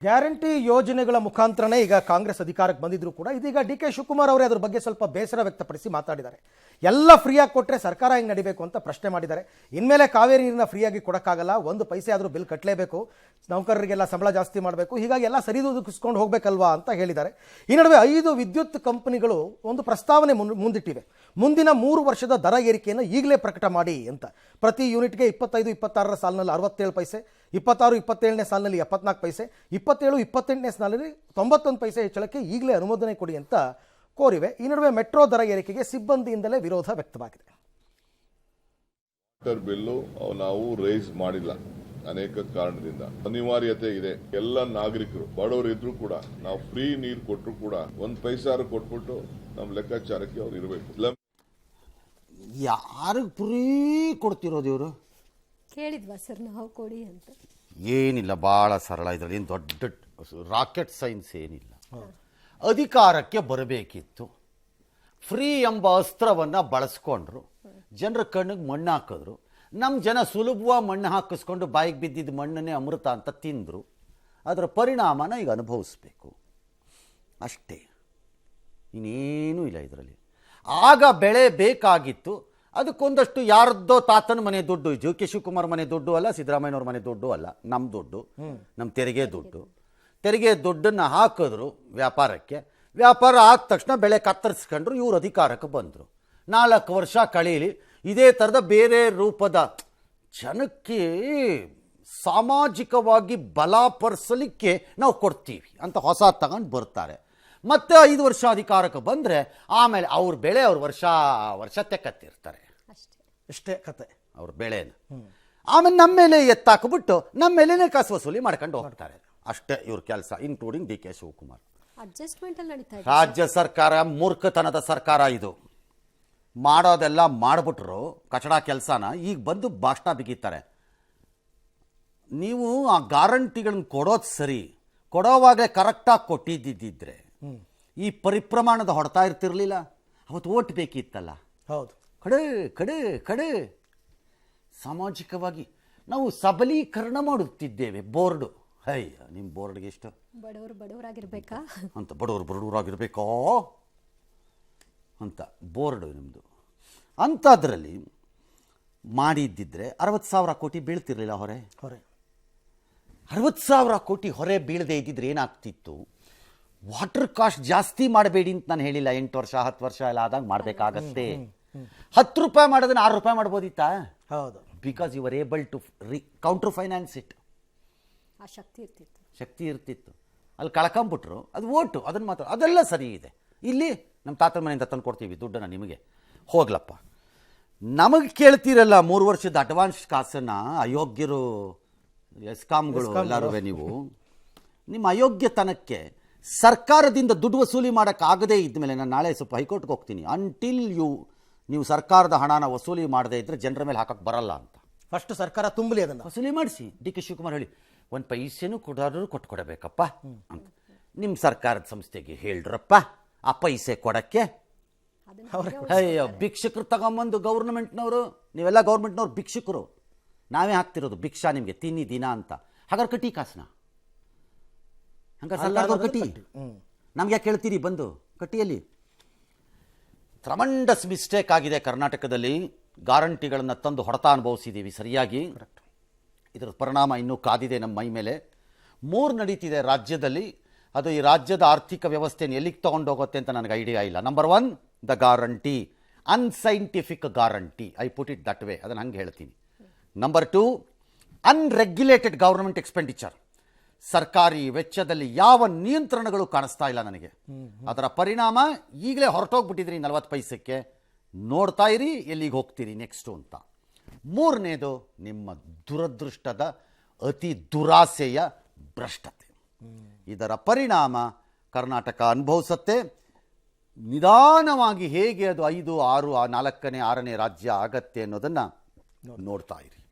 Guarantee ಯೋಜನೆಗಳ ಮುಖಾಂತರನೇ ಈಗ ಕಾಂಗ್ರೆಸ್ ಅಧಿಕಾರಕ್ಕೆ ಬಂದಿದ್ರು ಕೂಡ ಇದೀಗ ಡಿ.ಕೆ. ಶಿವಕುಮಾರ್ ಅವರೇ ಅದರ ಬಗ್ಗೆ ಸ್ವಲ್ಪ ಬೇಸರ ವ್ಯಕ್ತಪಡಿಸಿ ಮಾತಾಡಿದ್ದಾರೆ. ಎಲ್ಲ ಫ್ರೀಯಾಗಿ ಕೊಟ್ಟರೆ ಸರ್ಕಾರ ಹೆಂಗೆ ನಡಿಬೇಕು ಅಂತ ಪ್ರಶ್ನೆ ಮಾಡಿದ್ದಾರೆ. ಇನ್ಮೇಲೆ ಕಾವೇರಿ ನೀರನ್ನ ಫ್ರೀಯಾಗಿ ಕೊಡೋಕ್ಕಾಗಲ್ಲ, 1 ಪೈಸೆ ಆದರೂ ಬಿಲ್ ಕಟ್ಟಲೇಬೇಕು, ನೌಕರರಿಗೆಲ್ಲ ಸಂಬಳ ಜಾಸ್ತಿ ಮಾಡಬೇಕು, ಹೀಗಾಗಿ ಎಲ್ಲ ಸರಿದೂಗಿಸ್ಕೊಂಡು ಹೋಗಬೇಕಲ್ವಾ ಅಂತ ಹೇಳಿದ್ದಾರೆ. ಈ ನಡುವೆ 5 ವಿದ್ಯುತ್ ಕಂಪನಿಗಳು ಒಂದು ಪ್ರಸ್ತಾವನೆ ಮುಂದಿಟ್ಟಿವೆ. ಮುಂದಿನ 3 ವರ್ಷದ ದರ ಏರಿಕೆಯನ್ನು ಈಗಲೇ ಪ್ರಕಟ ಮಾಡಿ ಅಂತ. ಪ್ರತಿ ಯೂನಿಟ್ಗೆ 25-26ರ ಸಾಲಿನಲ್ಲಿ 67 ಪೈಸೆ, 26-27ನೇ ಸಾಲಿನಲ್ಲಿ 74 ಪೈಸೆ, 27-28ನೇ ಸಾಲಿನಲ್ಲಿ 91 ಪೈಸೆ ಹೆಚ್ಚಳಕ್ಕೆ ಈಗಲೇ ಅನುಮೋದನೆ ಕೊಡಿ ಅಂತ ಕೋರಿವೆ. ಈ ನಡುವೆ ಮೆಟ್ರೋ ದರ ಏರಿಕೆಗೆ ಸಿಬ್ಬಂದಿಯಿಂದಲೇ ವಿರೋಧ ವ್ಯಕ್ತವಾಗಿದೆ. ವಾಟರ್ ಬಿಲ್ಲು ನಾವು ರೈಸ್ ಮಾಡಿಲ್ಲ, ಅನೇಕ ಕಾರಣದಿಂದ ಅನಿವಾರ್ಯತೆ ಇದೆ. ಎಲ್ಲ ನಾಗರಿಕರು ಬಡವರು ಇದ್ರು ಕೂಡ ನಾವು ಫ್ರೀ ನೀರು ಕೊಟ್ಟರು ಕೂಡ 1 ಪೈಸಾರು ಕೊಟ್ಬಿಟ್ಟು ನಮ್ಮ ಲೆಕ್ಕಾಚಾರಕ್ಕೆ ಅವ್ರು ಇರಬೇಕು. ಯಾರಿಗೆ ಫ್ರೀ ಕೊಡ್ತಿರೋದು ಇವರು? ಕೇಳಿದ್ವಾ ಸರ್ ನಾವು ಕೊಡಿ ಅಂತ? ಏನಿಲ್ಲ, ಭಾಳ ಸರಳ. ಇದರಲ್ಲಿ ಏನು ದೊಡ್ಡ ರಾಕೆಟ್ ಸೈನ್ಸ್ ಏನಿಲ್ಲ. ಅಧಿಕಾರಕ್ಕೆ ಬರಬೇಕಿತ್ತು, ಫ್ರೀ ಎಂಬ ಅಸ್ತ್ರವನ್ನು ಬಳಸ್ಕೊಂಡ್ರು, ಜನರ ಕಣ್ಣಿಗೆ ಮಣ್ಣು ಹಾಕಿದ್ರು. ನಮ್ಮ ಜನ ಸುಲಭವಾಗಿ ಮಣ್ಣು ಹಾಕಿಸ್ಕೊಂಡು ಬಾಯಿಗೆ ಬಿದ್ದಿದ್ದ ಮಣ್ಣನ್ನೇ ಅಮೃತ ಅಂತ ತಿಂದರು. ಅದರ ಪರಿಣಾಮನ ಈಗ ಅನುಭವಿಸ್ಬೇಕು ಅಷ್ಟೇ, ಇನ್ನೇನೂ ಇಲ್ಲ ಇದರಲ್ಲಿ. ಆಗ ಬೆಳೆ ಬೇಕಾಗಿತ್ತು, ಅದಕ್ಕೊಂದಷ್ಟು ಯಾರದ್ದೋ ತಾತನ ಮನೆ ದುಡ್ಡು, ಡಿ.ಕೆ. ಶಿವಕುಮಾರ್ ಮನೆ ದುಡ್ಡು ಅಲ್ಲ, ಸಿದ್ದರಾಮಯ್ಯನವ್ರ ಮನೆ ದುಡ್ಡು ಅಲ್ಲ, ನಮ್ಮ ದುಡ್ಡು, ನಮ್ಮ ತೆರಿಗೆ ದುಡ್ಡು. ತೆರಿಗೆ ದುಡ್ಡನ್ನು ಹಾಕಿದ್ರು ವ್ಯಾಪಾರಕ್ಕೆ. ವ್ಯಾಪಾರ ಆದ ತಕ್ಷಣ ಬೆಳೆ ಕತ್ತರಿಸ್ಕೊಂಡ್ರು, ಇವರು ಅಧಿಕಾರಕ್ಕೆ ಬಂದರು. 4 ವರ್ಷ ಕಳೀಲಿ, ಇದೇ ಥರದ ಬೇರೆ ರೂಪದ ಜನಕ್ಕೆ ಸಾಮಾಜಿಕವಾಗಿ ಬಲಪಡಿಸಲಿಕ್ಕೆ ನಾವು ಕೊಡ್ತೀವಿ ಅಂತ ಹೊಸ ತಗೊಂಡು ಬರ್ತಾರೆ. ಮತ್ತೆ 5 ವರ್ಷ ಅಧಿಕಾರಕ್ಕೆ ಬಂದರೆ ಆಮೇಲೆ ಅವ್ರ ಬೆಳೆ ಅವ್ರು ವರ್ಷ ತೆಕ್ಕತ್ತಿರ್ತಾರೆ. ಇಷ್ಟೇ ಕತೆ ಅವ್ರ ಬೆಳೆನ. ಆಮೇಲೆ ನಮ್ಮ ಮೇಲೆ ಎತ್ತಾಕ್ಬಿಟ್ಟು ನಮ್ಮ ಮೇಲೇನೆ ಕಾಸು ವಸೂಲಿ ಮಾಡ್ಕೊಂಡು ಹೋಗ್ತಾರೆ. ಅಷ್ಟೇ ಇವ್ರ ಕೆಲಸ, ಇನ್ಕ್ಲೂಡಿಂಗ್ ಡಿ.ಕೆ. ಶಿವಕುಮಾರ್. ಅಡ್ಜಸ್ಟ್ಮೆಂಟ್ ಅಲ್ಲಿ ನಡೀತಾ ಇದೆ. ರಾಜ್ಯ ಸರ್ಕಾರ ಮೂರ್ಖತನದ ಸರ್ಕಾರ ಇದು. ಮಾಡೋದೆಲ್ಲ ಮಾಡಿಬಿಟ್ರು ಕಚಡ ಕೆಲಸನ, ಈಗ ಬಂದು ಭಾಷಣ ಬಿಗಿತಾರೆ. ನೀವು ಆ ಗ್ಯಾರಂಟಿಗಳನ್ನ ಕೊಡೋದು ಸರಿ, ಕೊಡೋವಾಗಲೇ ಕರೆಕ್ಟಾಗಿ ಕೊಟ್ಟಿದ್ದಿದ್ದರೆ ಈ ಪರಿಪ್ರಮಾಣದ ಹೊಡ್ತಾ ಇರ್ತಿರ್ಲಿಲ್ಲ. ಅವತ್ತು ಓಟ್ ಬೇಕಿತ್ತಲ್ಲ. ಹೌದು, ಕಡೆ ಕಡೆ ಕಡೆ ಸಾಮಾಜಿಕವಾಗಿ ನಾವು ಸಬಲೀಕರಣ ಮಾಡುತ್ತಿದ್ದೇವೆ. ಬೋರ್ಡು, ಅಯ್ಯ ನಿಮ್ಮ ಬೋರ್ಡ್ಗೆ ಎಷ್ಟು ಬಡವರಾಗಿರ್ಬೇಕಾ ಅಂತ, ಬಡವರಾಗಿರ್ಬೇಕೋ ಅಂತ ಬೋರ್ಡು ನಿಮ್ಮದು. ಅಂಥದ್ರಲ್ಲಿ ಮಾಡಿದ್ದಿದ್ರೆ 60,000 ಕೋಟಿ ಬೀಳ್ತಿರ್ಲಿಲ್ಲ ಹೊರೆ. 60,000 ಕೋಟಿ ಹೊರೆ ಬೀಳದೆ ಇದ್ದಿದ್ರೆ ಏನಾಗ್ತಿತ್ತು? ವಾಟರ್ ಕಾಸ್ಟ್ ಜಾಸ್ತಿ ಮಾಡಬೇಡಿ ಅಂತ ನಾನು ಹೇಳಿಲ್ಲ. 8 ವರ್ಷ 10 ವರ್ಷ ಎಲ್ಲ ಆದಾಗ ಮಾಡಬೇಕಾಗತ್ತೆ. 10 ರೂಪಾಯಿ ಮಾಡೋದನ್ನ 6 ರೂಪಾಯಿ ಮಾಡ್ಬೋದಿತ್ತಾ? ಹೌದು, because you are able to counter finance it. ಆ ಶಕ್ತಿ ಇರ್ತಿತ್ತು. ಅಲ್ಲಿ ಕಳ್ಕೊಂಬಿಟ್ರು, ಅದು ಓಟು, ಅದನ್ನು ಮಾತ್ರ. ಅದೆಲ್ಲ ಸರಿ ಇದೆ. ಇಲ್ಲಿ ನಮ್ಮ ತಾತನ ಮನೆಯಿಂದ ತಂದು ಕೊಡ್ತೀವಿ ದುಡ್ಡನ್ನು ನಿಮಗೆ, ಹೋಗ್ಲಪ್ಪ. ನಮಗೆ ಕೇಳ್ತೀರಲ್ಲ 3 ವರ್ಷದ ಅಡ್ವಾನ್ಸ್ ಕಾಸನ್ನು ಅಯೋಗ್ಯರು, ಎಸ್ಕಾಮ್ಗಳು ಎಲ್ಲರೂ. ನೀವು ನಿಮ್ಮ ಅಯೋಗ್ಯತನಕ್ಕೆ ಸರ್ಕಾರದಿಂದ ದುಡ್ಡು ವಸೂಲಿ ಮಾಡೋಕ್ಕಾಗದೇ ಇದ್ಮೇಲೆ, ನಾನು ನಾಳೆ ಸ್ವಲ್ಪ ಹೈಕೋರ್ಟ್ಗೆ ಹೋಗ್ತೀನಿ, ಅಂಟಿಲ್ ನೀವು ಸರ್ಕಾರದ ಹಣನ ವಸೂಲಿ ಮಾಡದೇ ಇದ್ದರೆ ಜನರ ಮೇಲೆ ಹಾಕಕ್ಕೆ ಬರಲ್ಲ ಅಂತ. ಫಸ್ಟ್ ಸರ್ಕಾರ ತುಂಬಲಿ, ಅದನ್ನು ವಸೂಲಿ ಮಾಡಿಸಿ. ಡಿ.ಕೆ. ಶಿವಕುಮಾರ್ ಹೇಳಿ 1 ಪೈಸೆನೂ ಕೊಡೋರು ಕೊಟ್ಕೊಡಬೇಕಪ್ಪ ಅಂತ. ನಿಮ್ಮ ಸರ್ಕಾರದ ಸಂಸ್ಥೆಗೆ ಹೇಳ್ರಪ್ಪ ಆ ಪೈಸೆ ಕೊಡೋಕ್ಕೆ. ಅಯ್ಯೋ, ಭಿಕ್ಷಕರು ತಗೊಂಬಂದು ಗೌರ್ಮೆಂಟ್ನವರು, ನೀವೆಲ್ಲ ಗೌರ್ಮೆಂಟ್ನವ್ರು ಭಿಕ್ಷಕರು, ನಾವೇ ಹಾಕ್ತಿರೋದು ಭಿಕ್ಷಾ ನಿಮಗೆ ತಿನ್ನಿ ದಿನ ಅಂತ. ಹಾಗಾದ್ರೆ ಕಟ್ಟಿ ಕಾಸನ, ಹಂಗಾರೆ ಸರ್ಕಾರದವ್ರು ಕಟ್ಟಿ. ನಮ್ಗೆ ಯಾಕೆ ಹೇಳ್ತೀರಿ ಬಂದು ಕಟ್ಟಿಯಲ್ಲಿ? ಟ್ರಮಂಡಸ್ ಮಿಸ್ಟೇಕ್ ಆಗಿದೆ ಕರ್ನಾಟಕದಲ್ಲಿ. ಗ್ಯಾರಂಟಿಗಳನ್ನು ತಂದು ಹೊಡೆತ ಅನುಭವಿಸಿದ್ದೀವಿ ಸರಿಯಾಗಿ. ಇದರ ಪರಿಣಾಮ ಇನ್ನೂ ಕಾದಿದೆ ನಮ್ಮ ಮೈ ಮೇಲೆ. 3 ನಡೀತಿದೆ ರಾಜ್ಯದಲ್ಲಿ. ಅದು ಈ ರಾಜ್ಯದ ಆರ್ಥಿಕ ವ್ಯವಸ್ಥೆಯನ್ನು ಎಲ್ಲಿಗೆ ತೊಗೊಂಡೋಗುತ್ತೆ ಅಂತ ನನಗೆ ಐಡಿಯಾ ಇಲ್ಲ. Number 1, the guarantee, unscientific guarantee, I put it that way, ಅದನ್ನು ಹಂಗೆ ಹೇಳ್ತೀನಿ. ನಂಬರ್ 2, ಅನ್ರೆಗ್ಯುಲೇಟೆಡ್ ಗೌರ್ಮೆಂಟ್ ಎಕ್ಸ್ಪೆಂಡಿಚರ್, ಸರ್ಕಾರಿ ವೆಚ್ಚದಲ್ಲಿ ಯಾವ ನಿಯಂತ್ರಣಗಳು ಕಾಣಿಸ್ತಾ ಇಲ್ಲ ನನಗೆ. ಅದರ ಪರಿಣಾಮ ಈಗಲೇ ಹೊರಟೋಗ್ಬಿಟ್ಟಿದ್ರಿ 40 ಪೈಸಕ್ಕೆ. ನೋಡ್ತಾ ಇರಿ ಎಲ್ಲಿಗೆ ಹೋಗ್ತೀರಿ ನೆಕ್ಸ್ಟು ಅಂತ. 3ನೇದು ನಿಮ್ಮ ದುರದೃಷ್ಟದ ಅತಿ ದುರಾಸೆಯ ಭ್ರಷ್ಟತೆ. ಇದರ ಪರಿಣಾಮ ಕರ್ನಾಟಕ ಅನುಭವಿಸುತ್ತೆ. ನಿಧಾನವಾಗಿ ಹೇಗೆ ಅದು 5, 6, 4ನೇ 6ನೇ ರಾಜ್ಯ ಆಗತ್ತೆ ಅನ್ನೋದನ್ನು ನೋಡ್ತಾ ಇರಿ.